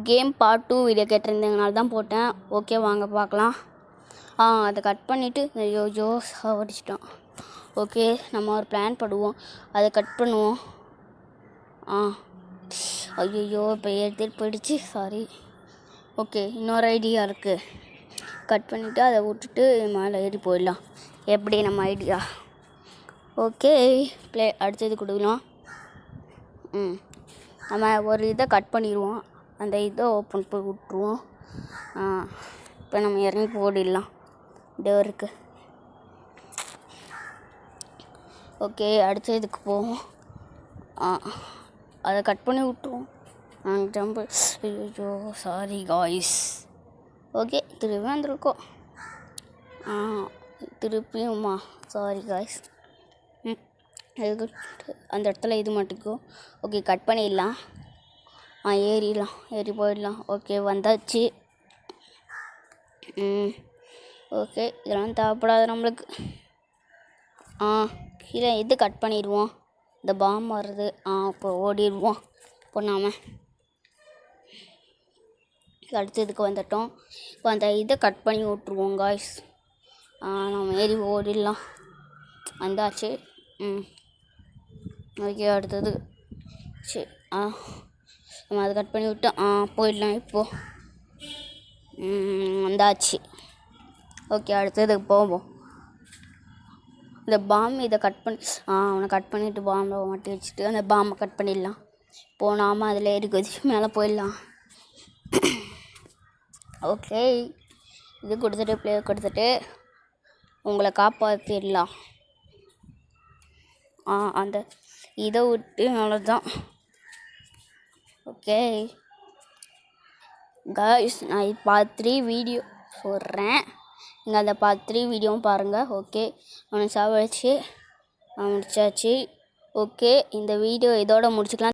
Game part 2 video கேட்டிருந்ததுனால தான் போட்டேன். Okay வாங்க பார்க்கலாம். அதை கட் பண்ணிவிட்டு ஐயோ சாவடிச்சிட்டோம். ஓகே நம்ம ஒரு பிளான் பண்ணுவோம். அதை கட் பண்ணுவோம். ஐயோ இப்போ எடுத்துகிட்டு போயிடுச்சு. சாரி. ஓகே இன்னொரு ஐடியா இருக்குது. கட் பண்ணிவிட்டு அதை விட்டுட்டு மேலே ஏறி போயிடலாம். எப்படி நம்ம ஐடியா? ஓகே அடுத்தது கொடுக்கலாம். நம்ம ஒரு இதை கட் பண்ணிடுவோம். அந்த இதை ஓப்பன் போய் விட்ருவோம். இப்போ நம்ம இறங்கி போடிடலாம் டோருக்கு. ஓகே அடுத்த இதுக்கு போவோம். அதை கட் பண்ணி விட்ருவோம். ஜம்பு ஐயோ சாரி காய்ஸ். ஓகே திருப்பி வந்திருக்கோம். திருப்பியும்மா சாரி காய்ஸ். அந்த இடத்துல இது மாட்டிக்கும். ஓகே கட் பண்ணிடலாம். ஏறி போயிடலாம். ஓகே வந்தாச்சு. ஓகே இதெல்லாம் தேவைப்படாது நம்மளுக்கு. கீழே இது கட் பண்ணிடுவோம். இந்த பாம் வருது. இப்போ ஓடிடுவோம். இப்போ நாம் அடுத்ததுக்கு வந்துட்டோம். இப்போ அந்த இதை கட் பண்ணி விட்ருவோம் காய்ஸ். நம்ம ஏறி ஓடிடலாம். வந்தாச்சு. ஓகே அடுத்தது சரி. நம்ம அதை கட் பண்ணி விட்டோம். போயிடலாம் இப்போது. வந்தாச்சு. ஓகே அடுத்ததுக்கு போவோம். இந்த பாம் இதை கட் பண்ணி அவனை கட் பண்ணிவிட்டு பாம்பை மாட்டி வச்சுட்டு அந்த பாம்பை கட் பண்ணிடலாம். இப்போது நாம் அதில் ஏறி குதிச்சு மேலே போயிடலாம். ஓகே இது கொடுத்துட்டு ப்ளே கொடுத்துட்டு உங்களை காப்பாற்றிடலாம். அந்த இதை விட்டு அவ்வளோதான். ஓகே காய்ஸ் நான் பார்ட் 3 வீடியோ போடுறேன். நீங்கள் அந்த பார்ட் 3 வீடியோவும் பாருங்கள். ஓகே அவனை சாவடிச்சு முடிச்சாச்சு. ஓகே இந்த வீடியோ இதோட முடிச்சுக்கலாம்.